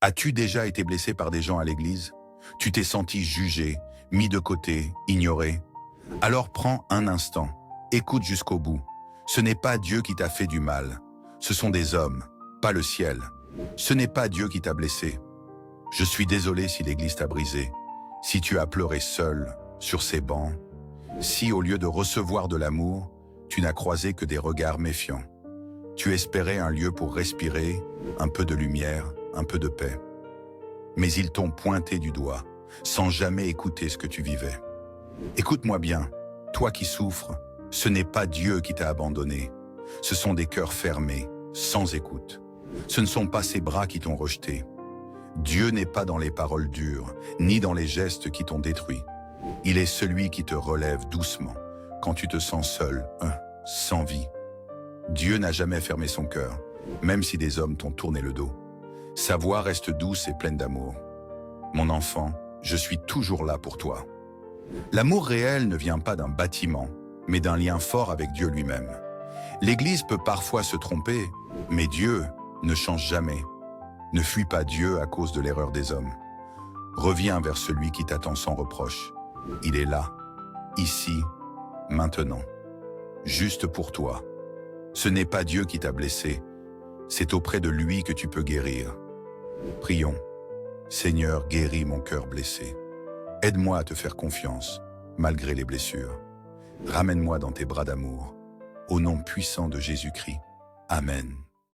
As-tu déjà été blessé par des gens à l'église? Tu t'es senti jugé, mis de côté, ignoré? Alors prends un instant, écoute jusqu'au bout. Ce n'est pas Dieu qui t'a fait du mal. Ce sont des hommes, pas le ciel. Ce n'est pas Dieu qui t'a blessé. Je suis désolé si l'église t'a brisé, si tu as pleuré seul, sur ces bancs, si au lieu de recevoir de l'amour, tu n'as croisé que des regards méfiants. Tu espérais un lieu pour respirer, un peu de lumière, un peu de paix. Mais ils t'ont pointé du doigt, sans jamais écouter ce que tu vivais. Écoute-moi bien, toi qui souffres, ce n'est pas Dieu qui t'a abandonné. Ce sont des cœurs fermés, sans écoute. Ce ne sont pas ses bras qui t'ont rejeté. Dieu n'est pas dans les paroles dures, ni dans les gestes qui t'ont détruit. Il est celui qui te relève doucement, quand tu te sens seul, sans vie. Dieu n'a jamais fermé son cœur, même si des hommes t'ont tourné le dos. Sa voix reste douce et pleine d'amour. Mon enfant, je suis toujours là pour toi. L'amour réel ne vient pas d'un bâtiment, mais d'un lien fort avec Dieu lui-même. L'Église peut parfois se tromper, mais Dieu ne change jamais. Ne fuis pas Dieu à cause de l'erreur des hommes. Reviens vers celui qui t'attend sans reproche. Il est là, ici, maintenant, juste pour toi. Ce n'est pas Dieu qui t'a blessé, c'est auprès de lui que tu peux guérir. Prions. Seigneur, guéris mon cœur blessé. Aide-moi à te faire confiance, malgré les blessures. Ramène-moi dans tes bras d'amour. Au nom puissant de Jésus-Christ. Amen.